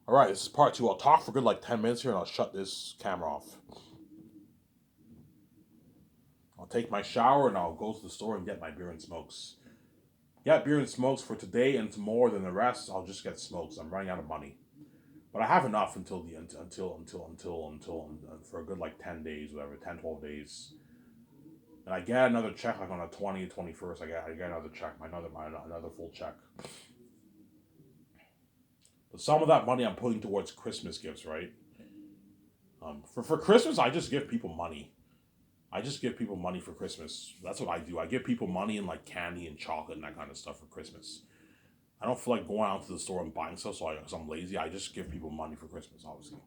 All right, this is part two. I'll talk for good like 10 minutes here and I'll shut this camera off. I'll take my shower and I'll go to the store and get my beer and smokes. Get beer and smokes for today and tomorrow. Then the rest, I'll just get smokes. I'm running out of money, but I have enough until for a good like 10 days, whatever, 10, 12 days. And I get another check like on the 20th, 21st. I get another check, another full check. But some of that money I'm putting towards Christmas gifts, right? For Christmas, I just give people money. I just give people money for Christmas. That's what I do. I give people money and like candy and chocolate and that kind of stuff for Christmas. I don't feel like going out to the store and buying stuff, because I'm lazy. I just give people money for Christmas, obviously.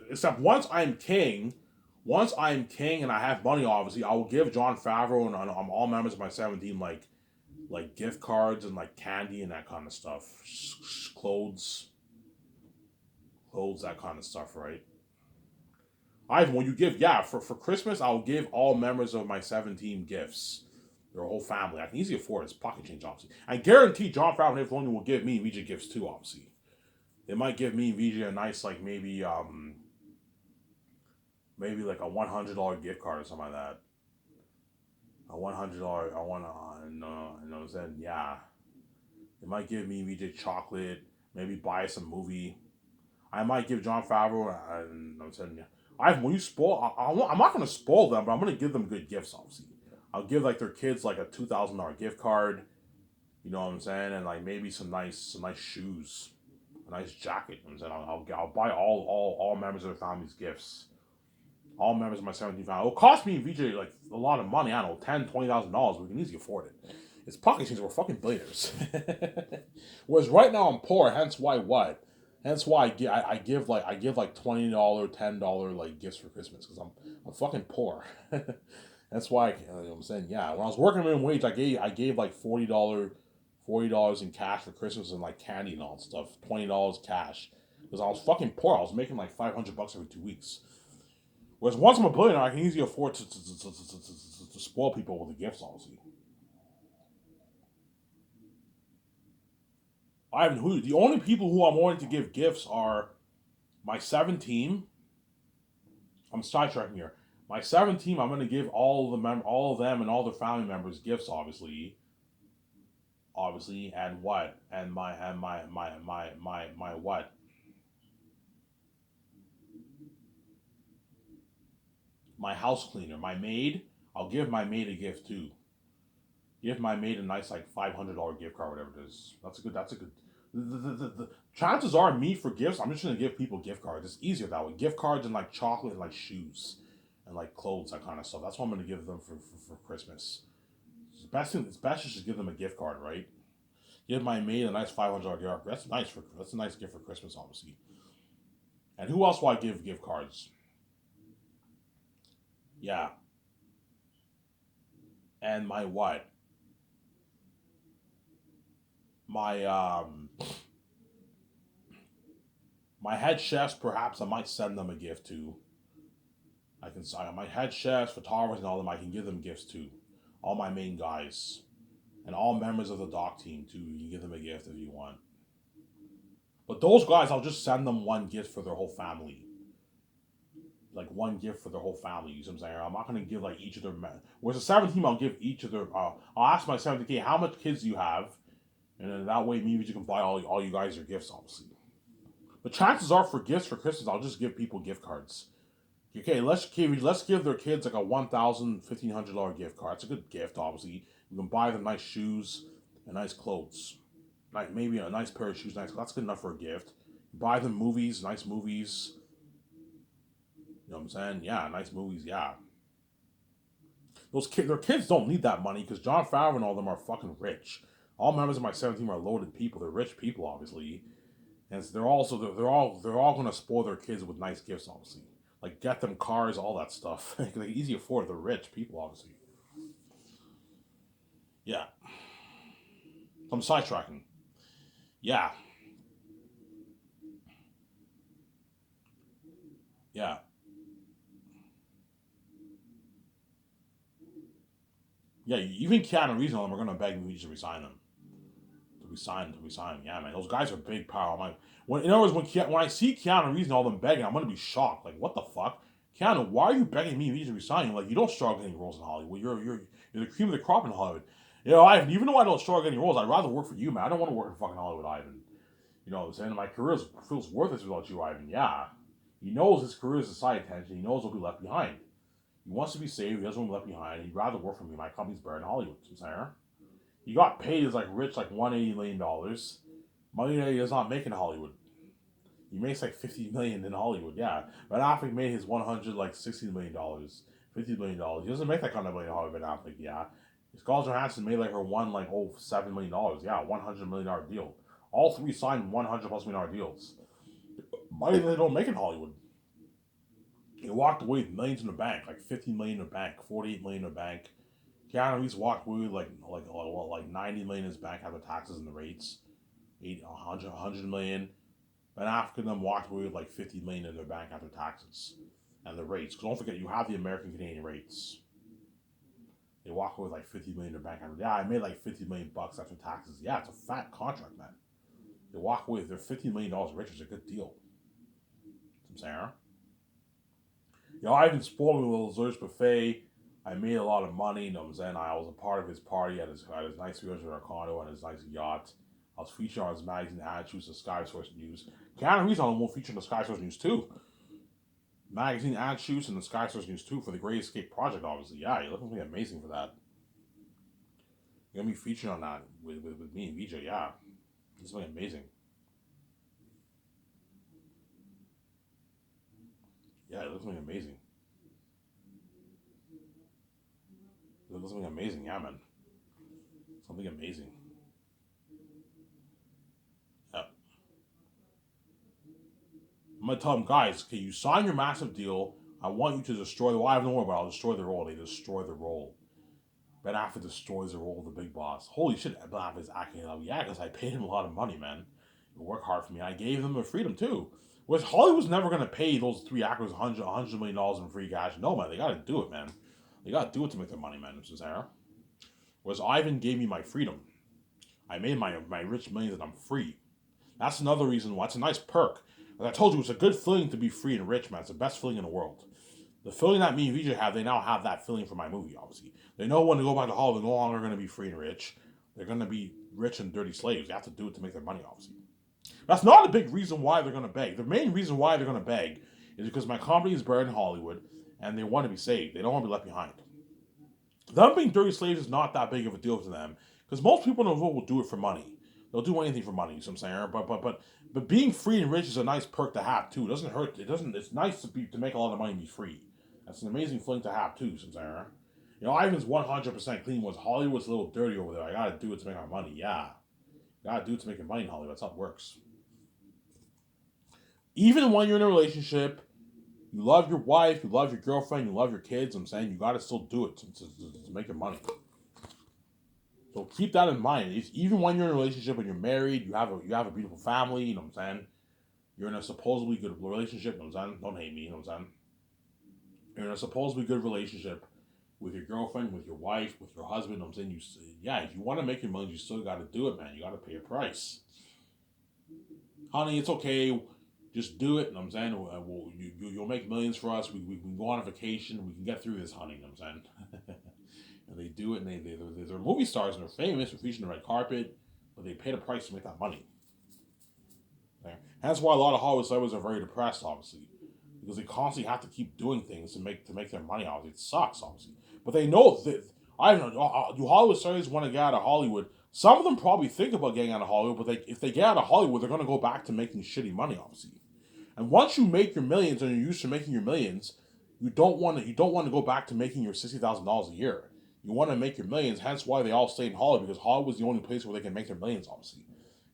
Except once I'm king and I have money, obviously, I will give John Favreau and all members of my 17 like gift cards and like candy and that kind of stuff, clothes, that kind of stuff, right? Ivan, when you give, yeah, for Christmas, I'll give all members of my 17 gifts. Their whole family. I can easily afford it. It's pocket change, obviously. I guarantee John Favreau and Filoni will give me and VJ gifts too, obviously. They might give me and VJ a nice, like, maybe like a $100 gift card or something like that. A $100, I want to, no, you know what I'm saying? Yeah. They might give me and VJ chocolate, maybe buy some movie. I might give John Favreau, I'm saying, yeah. When you spoil, I'm not going to spoil them, but I'm going to give them good gifts, obviously. I'll give like their kids like a $2,000 gift card. You know what I'm saying, and like maybe some nice shoes, a nice jacket. You know what I'm saying, I'll buy all members of their families gifts. All members of my 17 family. It'll cost me and VJ like a lot of money. I don't know, $10,000, $20,000. We can easily afford it. It's pocket change. We're fucking billionaires. Whereas right now I'm poor. Hence why what? Hence why I give like $20, $10 like gifts for Christmas because I'm fucking poor. That's why you know what I'm saying. Yeah, when I was working minimum wage, I gave like $40 in cash for Christmas and like candy and all that stuff. $20 cash because I was fucking poor. I was making like $500 every 2 weeks. Whereas once I'm a billionaire, I can easily afford to spoil people with the gifts. Obviously, I have who the only people who I'm wanting to give gifts are my 17. I'm sidetracking here. My 17, I'm gonna give all of them and all their family members gifts, obviously, and what, and my what, my house cleaner, my maid. I'll give my maid a gift too. Give my maid a nice like $500 gift card, whatever it is. That's a good. That's a good. The chances are me for gifts. I'm just gonna give people gift cards. It's easier that way. Gift cards and like chocolate and like shoes and like clothes, that kind of stuff. That's what I'm gonna give them for Christmas. It's best to just give them a gift card, right? Give my maid a nice $500 gift card. That's a nice gift for Christmas, obviously. And who else will I give gift cards? Yeah, and my what? My my head chefs. Perhaps I might send them a gift too. I can sign my head chefs, photographers, and all them. I can give them gifts too. All my main guys and all members of the doc team too. You can give them a gift if you want. But those guys, I'll just send them one gift for their whole family. Like one gift for their whole family. You know what I'm saying? I'm not gonna give like each of their. Whereas the 17, I'll give each of their. I'll ask my 17K how much kids do you have, and then that way maybe you can buy all you guys your gifts, obviously. But chances are for gifts for Christmas, I'll just give people gift cards. Okay, let's give their kids like a $1,000 $1,500 gift card. It's a good gift, obviously. You can buy them nice shoes and nice clothes, like maybe a nice pair of shoes. Nice, that's good enough for a gift. Buy them movies, nice movies. You know what I'm saying? Yeah, nice movies. Yeah, their kids don't need that money because John Favreau and all of them are fucking rich. All members of my 17 are loaded people. They're rich people, obviously, and they're all gonna spoil their kids with nice gifts, obviously. Like get them cars, all that stuff. They easy afford. They're rich people, obviously. Yeah, I'm sidetracking. Yeah, yeah, yeah. Even Keanu Reeves and all them are gonna beg me to resign them. resign. Yeah, man, those guys are big power. I'm like, in other words, when I see Keanu Reeves and all them begging, I'm gonna be shocked. Like, what the fuck, Keanu? Why are you begging me to resign? Like, you don't struggle getting roles in Hollywood. You're the cream of the crop in Hollywood. Ivan, even though I don't struggle getting roles, I'd rather work for you, man. I don't want to work in fucking Hollywood, Ivan. You know what I'm saying? My career feels worthless without you, Ivan. Yeah. He knows his career is a side attention. He knows he'll be left behind. He wants to be saved. He doesn't want to be left behind. He'd rather work for me. My company's better in Hollywood. You know what I'm saying? He got paid as like rich, like $180 million. Money that he does not make in Hollywood. He makes like $50 million in Hollywood. Yeah. Ben Affleck made his $60 million, $50 million. He doesn't make that kind of money in Hollywood. Ben Affleck. Yeah. Scarlett Johansson made like her $7 million. Yeah, $100 million deal. All three signed $100+ million deals. Money they don't make in Hollywood. He walked away with millions in the bank, like $50 million in the bank, $48 million in the bank. Keanu Reeves walked away with like $90 million in his bank after taxes and the rates, $100 million. Ben Affleck and them walked away with like $50 million in their bank after taxes and the rates. Because don't forget, you have the American Canadian rates. They walk away with like $50 million in their bank after. Yeah, I made like $50 million bucks after taxes. Yeah, it's a fat contract, man. They walk away with their $50 million rich. It's a good deal. I'm saying. I even spoiled me with a little Zurich buffet. I made a lot of money, you know what I'm saying? I was a part of his party at his nice 300 condo and his nice yacht. I was featured on his magazine ad shoots, the Sky Source News. Keanu Reeves on the featured in the Sky Source News too. Magazine ad shoots and the Sky Source News too for the Great Escape Project, obviously. Yeah, you're looking for me amazing for that. You're gonna be featured on that with me and VJ, yeah. It's something amazing. Yeah, it looks like amazing. It looks something amazing, yeah, man. Something amazing. Yeah. I'm gonna tell them, guys, okay, you sign your massive deal. I want you to destroy the. Well, I have no more, but I'll destroy the role. They destroy the role. Ben Affleck destroys the role of the big boss. Holy shit, Ben Affleck's acting like, yeah, because I paid him a lot of money, man. He worked hard for me. I gave them the freedom too. Which Hollywood's never gonna pay those three actors $100 million in free cash. No, man, they gotta do it, man. They gotta do it to make their money, man. Sarah. Whereas Ivan gave me my freedom. I made my rich millions and I'm free. That's another reason why it's a nice perk. As I told you, it's a good feeling to be free and rich, man. It's the best feeling in the world. The feeling that me and Vijay have, they now have that feeling for my movie, obviously. They know when to go back to Hollywood, they're no longer going to be free and rich. They're going to be rich and dirty slaves. They have to do it to make their money, obviously. That's not a big reason why they're going to beg. The main reason why they're going to beg is because my company is buried in Hollywood and they want to be saved. They don't want to be left behind. Them being dirty slaves is not that big of a deal to them because most people in the world will do it for money. They'll do anything for money, you know what I'm saying? But being free and rich is a nice perk to have too. It doesn't hurt. It's nice to make a lot of money and be free. That's an amazing feeling to have too, you know what I'm saying? Ivan's 100% clean. Was Hollywood's a little dirty over there. I gotta do it to make my money. Yeah, gotta do it to make your money in Hollywood. That's how it works. Even when you're in a relationship, you love your wife, you love your girlfriend, you love your kids. I'm saying you gotta still do it to make your money. So keep that in mind. Even when you're in a relationship and you're married, you have a beautiful family. You know what I'm saying? You're in a supposedly good relationship. You know what I'm saying? Don't hate me. You know what I'm saying? You're in a supposedly good relationship with your girlfriend, with your wife, with your husband. You know what I'm saying? If you want to make your money, you still got to do it, man. You got to pay a price. Honey, it's okay. Just do it. You know what I'm saying? You'll make millions for us. We can go on a vacation. We can get through this, honey. You know what I'm saying? And they do it, and they're movie stars, and they're famous, they're featured on the red carpet, but they pay the price to make that money. Okay? That's why a lot of Hollywood celebrities are very depressed, obviously, because they constantly have to keep doing things to make their money. Obviously, it sucks, obviously, but they know that. I don't know. Do Hollywood celebrities want to get out of Hollywood? Some of them probably think about getting out of Hollywood, but if they get out of Hollywood, they're going to go back to making shitty money, obviously. And once you make your millions and you're used to making your millions, you don't want to go back to making your $60,000 a year. You want to make your millions, hence why they all stay in Hollywood, because Hollywood's the only place where they can make their millions, obviously.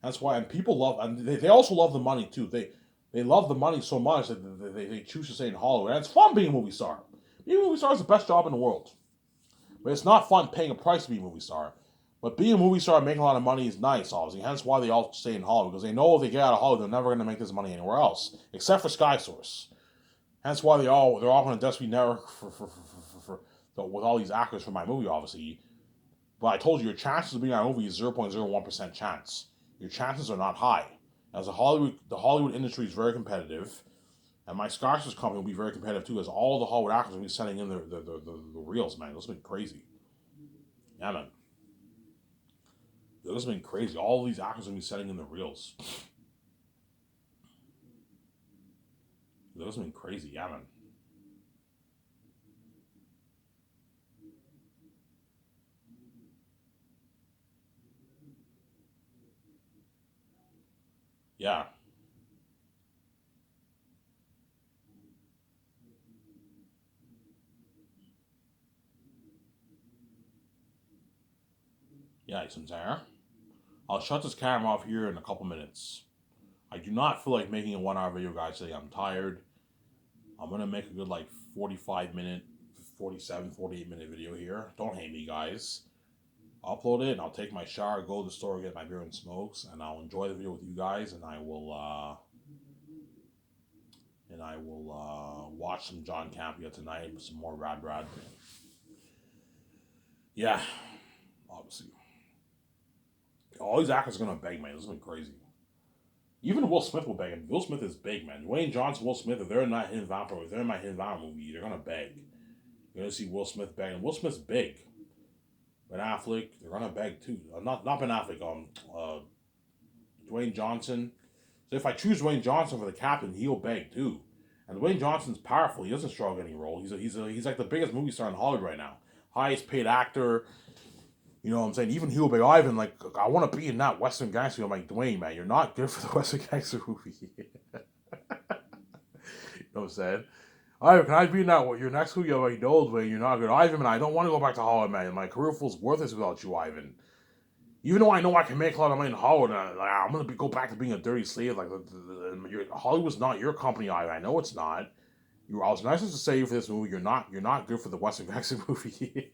That's why, and people love, and they also love the money too. They love the money so much that they choose to stay in Hollywood. And it's fun being a movie star. Being a movie star is the best job in the world. But it's not fun paying a price to be a movie star. But being a movie star and making a lot of money is nice, obviously. Hence why they all stay in Hollywood, because they know if they get out of Hollywood, they're never going to make this money anywhere else, except for Sky Source. Hence why they're all going to desperately network with all these actors for my movie, obviously. But I told you, your chances of being on a movie is 0.01% chance. your chances are not high. As the Hollywood industry is very competitive, and my Scorsese company will be very competitive too, as all the Hollywood actors will be sending in the reels, man. This has been crazy. Yeah, man. This has been crazy. All these actors will be sending in the reels. This has been crazy. Yeah, man. Yeah. Yeah, it's there. I'll shut this camera off here in a couple minutes. I do not feel like making a 1 hour video, guys, today. I'm tired. I'm going to make a good, like, 45-minute, 47, 48-minute video here. Don't hate me, guys. I'll upload it, and I'll take my shower, go to the store, get my beer and smokes, and I'll enjoy the video with you guys, and I will, watch some John Campea tonight, some more Rad. Yeah, obviously. All these actors are going to beg, man. This has been crazy. Even Will Smith will beg, and Will Smith is big, man. Dwayne Johnson, Will Smith, if they're not Hidden Vampire, if they're in my Hidden Vampire movie, they're gonna beg. You're gonna see Will Smith beg, and Will Smith's big. Ben Affleck, they're gonna beg too. Not Ben Affleck, Dwayne Johnson. So if I choose Dwayne Johnson for the captain, he'll beg too. And Dwayne Johnson's powerful. He doesn't struggle any role. He's like the biggest movie star in Hollywood right now. Highest paid actor. You know what I'm saying? Even he'll be Ivan, like, I want to be in that Western Gangster. I'm like, Dwayne, man, you're not good for the Western Gangster movie. You know what I'm saying? Ivan, can I be in that your next movie? I'm like, no, Dwayne, you're not good. Ivan, man, I don't want to go back to Hollywood, man. My career feels worthless without you, Ivan. Even though I know I can make a lot of money in Hollywood, I'm going to go back to being a dirty slave. Like, Hollywood's not your company, Ivan. I know it's not. I was nice to say you for this movie. You're not good for the Western Gangster movie.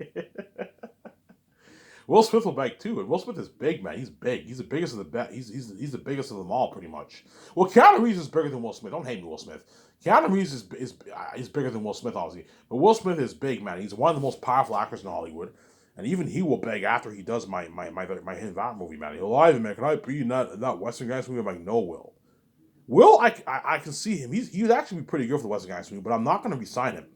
Will Smith will beg too, and Will Smith is big, man. He's big. He's the biggest of the he's the biggest of them all, pretty much. Well, Keanu Reeves is bigger than Will Smith. Don't hate me, Will Smith. Keanu Reeves is bigger than Will Smith, obviously, but Will Smith is big, man. He's one of the most powerful actors in Hollywood, and even he will beg after he does my Hidden Vamp movie, man. He'll lie, man. Can I be in that Western Guys movie? I'm like, no, Will. Will, I can see him. He would actually be pretty good for the Western Guys movie, but I'm not going to resign him.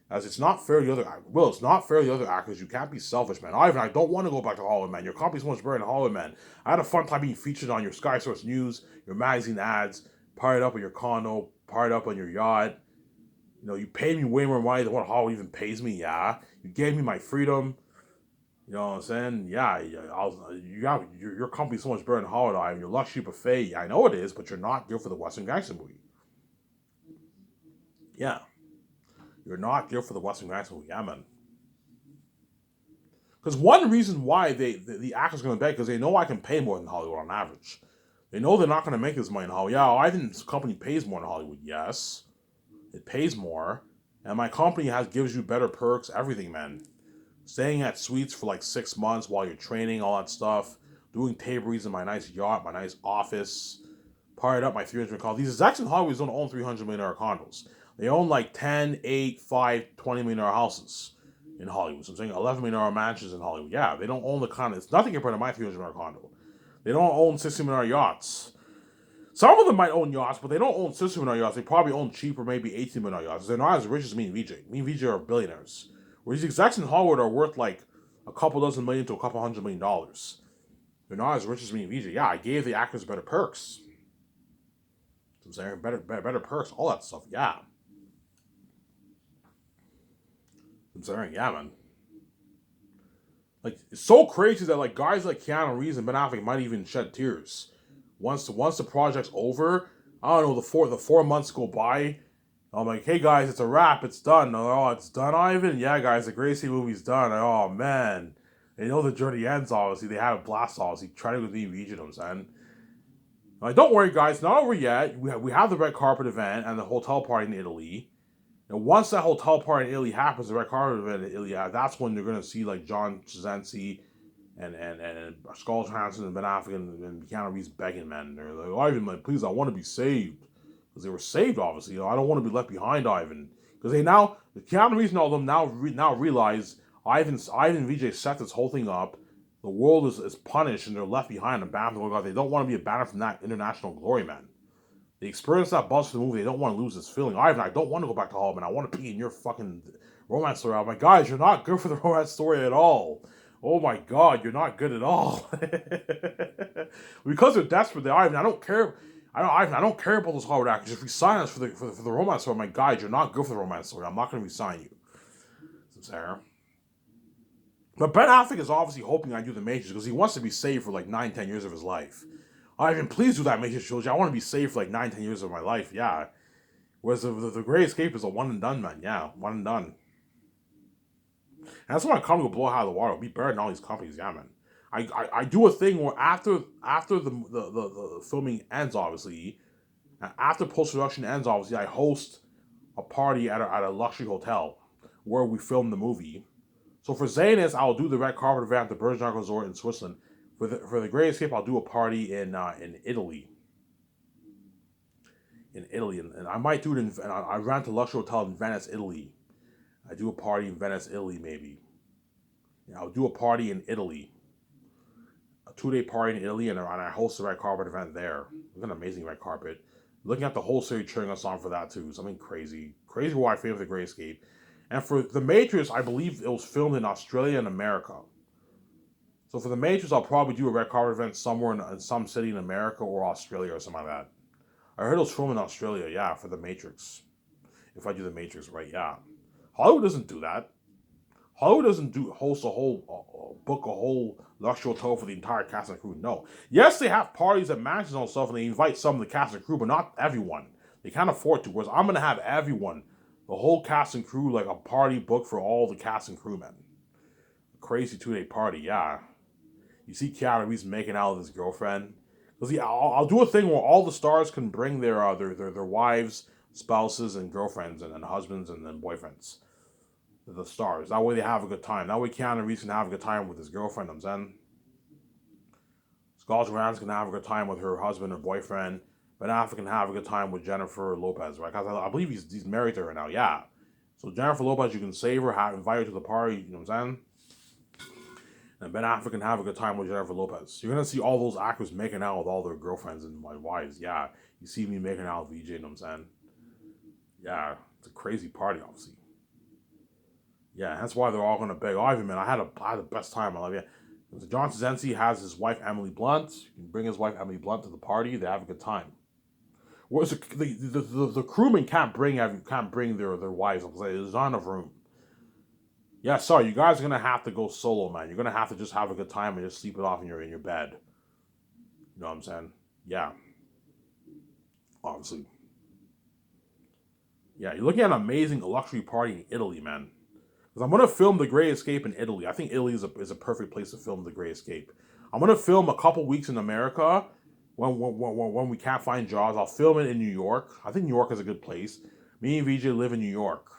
As it's not fair to the other actors. Will, it's not fair to the other actors. You can't be selfish, man. Ivan, I don't want to go back to Hollywood, man. Your company's so much better than Hollywood, man. I had a fun time being featured on your Sky Source News, your magazine ads, partied up on your condo, partied up on your yacht. You know, you paid me way more money than what Hollywood even pays me, yeah. You gave me my freedom. You know what I'm saying? Yeah, your company's so much better than Hollywood, Ivan. Your luxury buffet, yeah, I know it is, but you're not good for the Western Gangster movie. Yeah. You're not good for the Western Gangster movie, yeah, man. Because one reason why the actor's going to beg, because they know I can pay more than Hollywood on average. They know they're not going to make this money in Hollywood. Yeah, Ivan's company pays more in Hollywood. Yes, it pays more, and my company gives you better perks, everything, man. Staying at suites for like 6 months while you're training, all that stuff. Doing table reads in my nice yacht, my nice office. Partied up my 300 condos. These execs in Hollywood don't own $300 million condos. They own like 10, 8, 5, $20 million houses in Hollywood. So I'm saying $11 million mansions in Hollywood. Yeah, they don't own the condo. It's nothing compared to my $300 million condo. They don't own $60 million yachts. Some of them might own yachts, but they don't own $60 million yachts. They probably own cheaper, maybe $18 million yachts. They're not as rich as me and VJ. Me and VJ are billionaires. Where these execs in Hollywood are worth like a couple dozen million to a couple $100 million. They're not as rich as me and VJ. Yeah, I gave the actors better perks. I'm saying better perks, all that stuff. Yeah. I'm saying, yeah, man. Like, it's so crazy that like guys like Keanu Reeves and Ben Affleck might even shed tears once the project's over. I don't know, the 4 months go by. I'm like, hey guys, it's a wrap, it's done. Oh, it's done, Ivan? Yeah, guys, the Gracie movie's done. Oh man, they know the journey ends. Obviously, they had a blast. Obviously, trying to go to the region. I'm saying. Like, don't worry, guys, not over yet. We have the red carpet event and the hotel party in Italy. And once that hotel party in Italy happens, the red carpet event in Italy, that's when you're gonna see like John Krasinski and Scarlett Johansson and Ben Affleck and Keanu Reeves begging, man. They're like, Ivan, like, please, I want to be saved, because they were saved, obviously. You know, I don't want to be left behind, Ivan, because Keanu Reeves and all of them now realize Ivan VJ set this whole thing up. The world is punished and they're left behind and bound to God. They don't want to be abandoned from that international glory, man. They experience that buzz for the movie. They don't want to lose this feeling. I don't want to go back to Hollywood, man. I want to be in your fucking romance story. I'm like, guys, you're not good for the romance story at all. Oh my God, you're not good at all. Because they're desperate, I don't care. I don't care about those Hollywood actors. If you sign us for the romance story, I'm like, guys, you're not good for the romance story. I'm not going to resign you. Sarah. But Ben Affleck is obviously hoping I do the Matrix because he wants to be saved for like 9-10 years of his life. Ivan, please do that Matrix trilogy. I want to be saved for like 9-10 years of my life. Yeah. Whereas the Great Escape is a one and done, man. Yeah, one and done. And that's why my company will blow out of the water. It'll be better than all these companies. Yeah, man. I do a thing where after the filming ends, obviously, after post production ends, obviously, I host a party at a luxury hotel where we film the movie. So for Zanus, I'll do the red carpet event at the Bergerac Resort in Switzerland. For the Great Escape, I'll do a party in Italy. In Italy, and I might do it in. And I rent a luxury hotel in Venice, Italy. I do a party in Venice, Italy, maybe. Yeah, I'll do a party in Italy. A 2-day party in Italy, and I host a red carpet event there. It's an amazing red carpet. Looking at the whole city cheering us on for that too. Something crazy. Crazy why I feel the Great Escape. And for The Matrix, I believe it was filmed in Australia and America. So for The Matrix, I'll probably do a red carpet event somewhere in some city in America or Australia or something like that. I heard it was filmed in Australia, yeah, for The Matrix. If I do The Matrix right, yeah. Hollywood doesn't do that. Hollywood doesn't host a whole, book a whole luxury hotel for the entire cast and crew. No. Yes, they have parties at mansions and stuff, and they invite some of the cast and crew, but not everyone. They can't afford to. Whereas I'm going to have everyone, the whole cast and crew, like a party booked for all the cast and crewmen. A crazy 2-day party, yeah. You see Keanu Reeves making out with his girlfriend. Because I'll do a thing where all the stars can bring their wives, spouses, and girlfriends, and husbands, and then boyfriends. The stars. That way they have a good time. That way Keanu Reeves can have a good time with his girlfriend, I'm saying. Scarlett Johansson can have a good time with her husband or boyfriend. Ben Affleck can have a good time with Jennifer Lopez, right? Because I believe he's married to her now, yeah. So Jennifer Lopez, you can save her, invite her to the party, you know what I'm saying? And Ben Affleck can have a good time with Jennifer Lopez. You're going to see all those actors making out with all their girlfriends and wives, yeah. You see me making out with VJ, you know what I'm saying? Yeah, it's a crazy party, obviously. Yeah, that's why they're all gonna beg Ivan, man. I had the best time. I love you. So John Krasinski has his wife Emily Blunt. You can bring his wife Emily Blunt to the party. They have a good time. Whereas the crewmen can't bring their wives. There's not enough room. Yeah, sorry, you guys are gonna have to go solo, man. You're gonna have to just have a good time and just sleep it off in your bed. You know what I'm saying? Yeah. Obviously. Yeah, you're looking at an amazing luxury party in Italy, man. Because I'm going to film The Great Escape in Italy. I think Italy is a perfect place to film The Great Escape. I'm going to film a couple weeks in America when we can't find jobs. I'll film it in New York. I think New York is a good place. Me and VJ live in New York.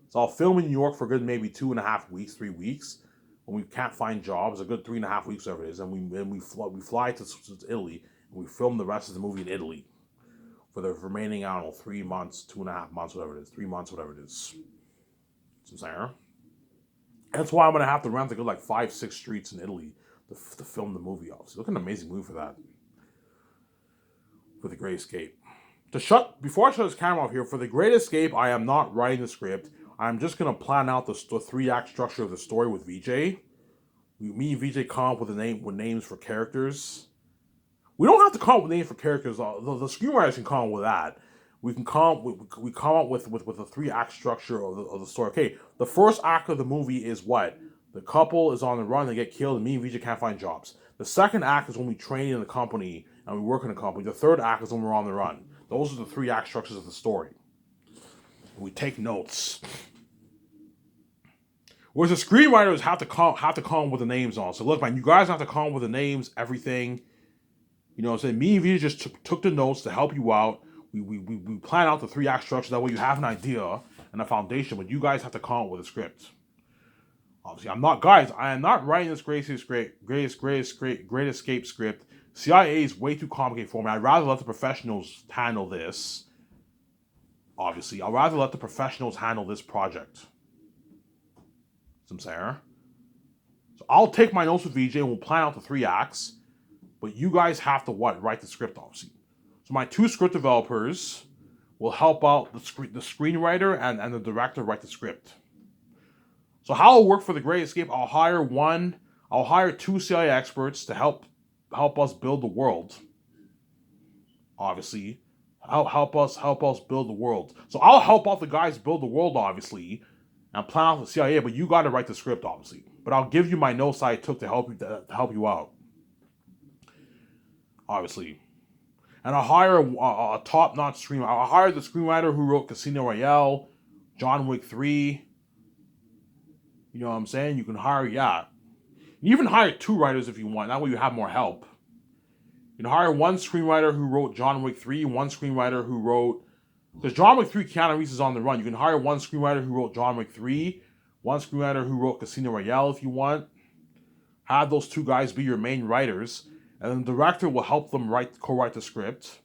So I'll film in New York for a good maybe 2.5 weeks, 3 weeks. When we can't find jobs, a good 3.5 weeks, whatever it is. And we fly to Italy and we film the rest of the movie in Italy. For the remaining, I don't know, 3 months, 2.5 months, whatever it is. 3 months, whatever it is. That's why I'm going to have to rent a good like 5-6 streets in Italy to film the movie off. So look at an amazing movie for that. For The Great Escape. Before I shut this camera off here, for The Great Escape, I am not writing the script. I'm just going to plan out the 3-act structure of the story with VJ. Me and VJ come up with names for characters. We don't have to come up with names for characters. The screenwriters can come up with that. We come up with a 3-act structure of the story. Okay, the first act of the movie is what? The couple is on the run, they get killed, and me and VJ can't find jobs. The second act is when we train in the company and we work in the company. The third act is when we're on the run. Those are the 3-act structures of the story. We take notes. Whereas the screenwriters have to come up with the names on. So look, man, you guys have to come up with the names, everything. You know what I'm saying? Me and VJ just took the notes to help you out. We plan out the 3-act structure. That way you have an idea and a foundation, but you guys have to come up with a script. Obviously, I am not writing this Great Escape script. CIA is way too complicated for me. I'd rather let the professionals handle this. Obviously, I'd rather let the professionals handle this project. Some saying. So I'll take my notes with VJ and we'll plan out the 3 acts. But you guys have to what? Write the script, obviously. So my 2 script developers will help out the screenwriter and the director write the script. So how it'll work for The Great Escape, I'll hire 2 CIA experts to help us build the world. Obviously. Help us build the world. So I'll help out the guys build the world, obviously, and plan out the CIA, but you gotta write the script, obviously. But I'll give you my notes I took to help you out. Obviously. And I'll hire a top-notch screenwriter. I'll hire the screenwriter who wrote Casino Royale, John Wick 3. You know what I'm saying? You can hire, yeah. You even hire 2 writers if you want. That way you have more help. You can hire 1 screenwriter who wrote John Wick 3, 1 screenwriter who wrote... Because John Wick 3, Keanu Reeves is on the run. You can hire 1 screenwriter who wrote John Wick 3, 1 screenwriter who wrote Casino Royale if you want. Have those 2 guys be your main writers. And then the director will help them co-write the script.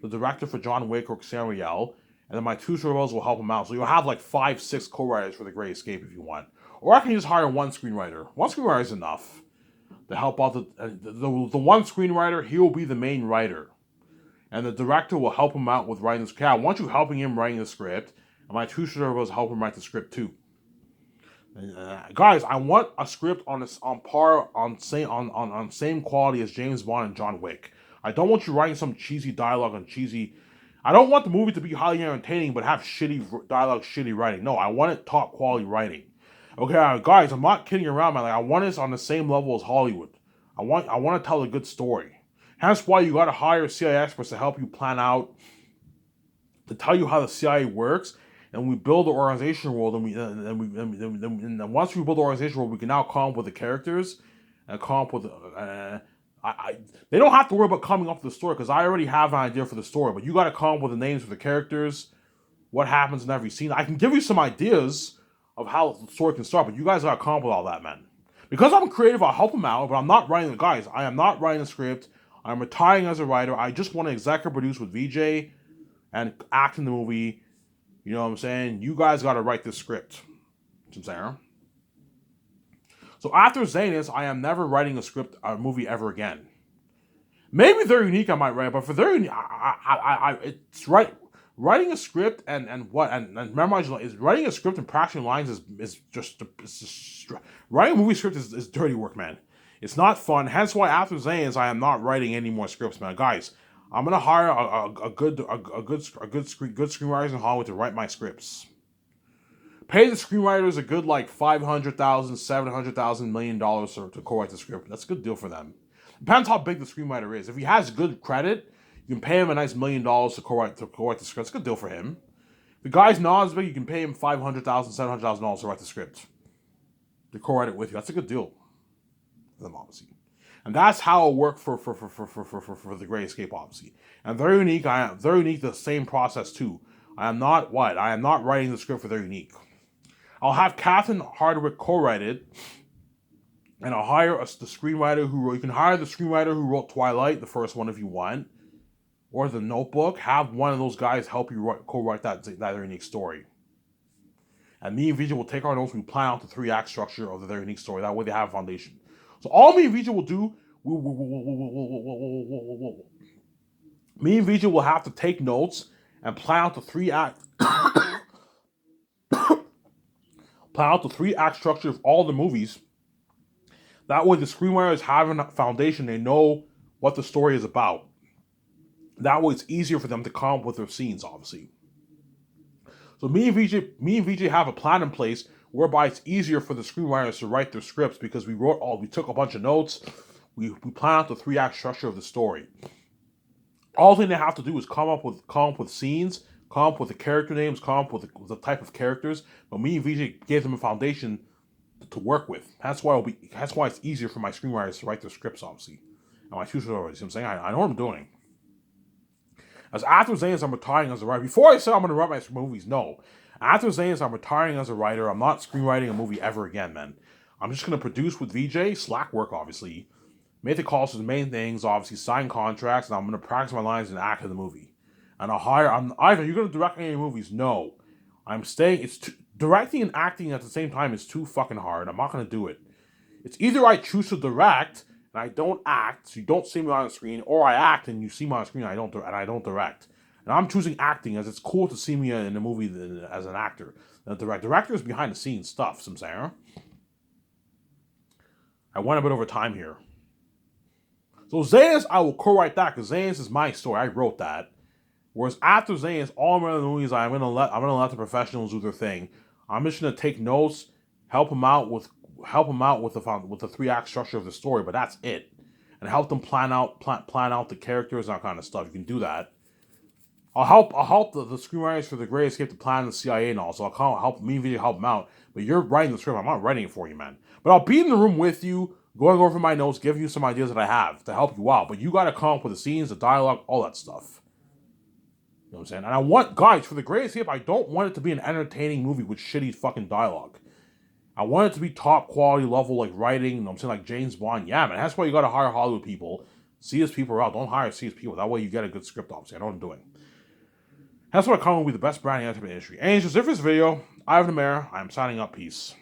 The director for John Wick or Casino Royale. And then my 2 screenwriters will help them out. So you'll have like 5, 6 co-writers for The Great Escape if you want. Or I can just hire 1 screenwriter. 1 screenwriter is enough to help out the 1 screenwriter. He will be the main writer. And the director will help him out with writing the script. Yeah, I want you helping him writing the script. And my 2 screenwriters help him write the script too. Guys, I want a script on same quality as James Bond and John Wick. I don't want you writing some cheesy dialogue and cheesy. I don't want the movie to be highly entertaining but have shitty dialogue, shitty writing. No, I want it top quality writing. Okay, guys, I'm not kidding around, man. Like, I want this on the same level as Hollywood. I want to tell a good story. Hence why you got to hire CIA experts to help you plan out, to tell you how the CIA works. And we build the organization world, and once we build the organization world, we can now come up with the characters and come up with. They don't have to worry about coming up with the story because I already have an idea for the story. But you got to come up with the names for the characters, what happens in every scene. I can give you some ideas of how the story can start, but you guys got to come up with all that, man. Because I'm creative, I'll help them out, but I'm not writing the guys. I am not writing the script. I'm retiring as a writer. I just want to executive produce with VJ and act in the movie. You know what I'm saying? You guys got to write this script. You know what I'm saying? So after Zanus, I am never writing a movie ever again. Maybe They're Unique I might write, but for They're Unique, it's right. Writing a script and memorizing is writing a script and practicing lines is just writing a movie script is dirty work, man. It's not fun. Hence why after Zanus, I am not writing any more scripts, man. Guys, I'm gonna hire a good screenwriters in Hollywood to write my scripts. Pay the screenwriters a good like $500,000, $700,000, $1 million to co-write the script. That's a good deal for them. Depends how big the screenwriter is. If he has good credit, you can pay him a nice $1 million to co-write the script. That's a good deal for him. If the guy's not as big, you can pay him $500,000, $700,000 to write the script. To co-write it with you. That's a good deal for them, obviously. And that's how it worked for The Great Escape, obviously. And Very Unique, the same process too. I am not writing the script for Very Unique. I'll have Catherine Hardwicke co-write it, and I'll hire the screenwriter you can hire the screenwriter who wrote Twilight, the first one if you want, or The Notebook. Have one of those guys help you co-write that Very Unique story. And me and Vijay will take our notes. We plan out the 3-act structure of the Very Unique story. That way they have a foundation. So all me and Vijay will do, me and Vijay will have to take notes and plan out the 3-act structure of all the movies. That way the screenwriters have a foundation. They know what the story is about. That way it's easier for them to come up with their scenes, obviously. So me and Vijay have a plan in place whereby it's easier for the screenwriters to write their scripts because we took a bunch of notes, we plan out the 3-act structure of the story. All thing they have to do is come up with scenes, come up with the character names, come up with the type of characters. But me and Vijay gave them a foundation to work with. That's why it's easier for my screenwriters to write their scripts, obviously. And my 2 stories, you know what I'm saying? I know what I'm doing. As after Zanus, I'm retiring as a writer. Before I said I'm going to write my movies, no. After Zanus, I'm retiring as a writer. I'm not screenwriting a movie ever again, man. I'm just going to produce with VJ, slack work, obviously. Make the calls to the main things, obviously, sign contracts, and I'm going to practice my lines and act in the movie. And either you're going to direct any movies? No. I'm staying. Directing and acting at the same time is too fucking hard. I'm not going to do it. It's either I choose to direct and I don't act, so you don't see me on the screen, or I act and you see me on the screen and I don't direct. And I'm choosing acting, as it's cool to see me in a movie as an actor. The director is behind the scenes stuff, some Sarah. I went a bit over time here. So Zayas, I will co-write that because Zayas is my story. I wrote that. Whereas after Zayas, all my other movies, I'm gonna let the professionals do their thing. I'm just gonna take notes, help them out with the 3-act structure of the story, but that's it. And help them plan out the characters and that kind of stuff. You can do that. I'll help the screenwriters for The Great Escape to plan the CIA and all. So I'll help me and Vijay help them out. But you're writing the script. I'm not writing it for you, man. But I'll be in the room with you, going over my notes, giving you some ideas that I have to help you out. But you got to come up with the scenes, the dialogue, all that stuff. You know what I'm saying? And I want, guys, for The Great Escape, I don't want it to be an entertaining movie with shitty fucking dialogue. I want it to be top quality level, like writing, you know what I'm saying, like James Bond. Yeah, man, that's why you got to hire Hollywood people. CS people are out. Don't hire CS people. That way you get a good script, obviously. I know what I'm doing. That's what I call will be the best brand in the entertainment industry. And just if this video, I have the mayor. I am signing up. Peace.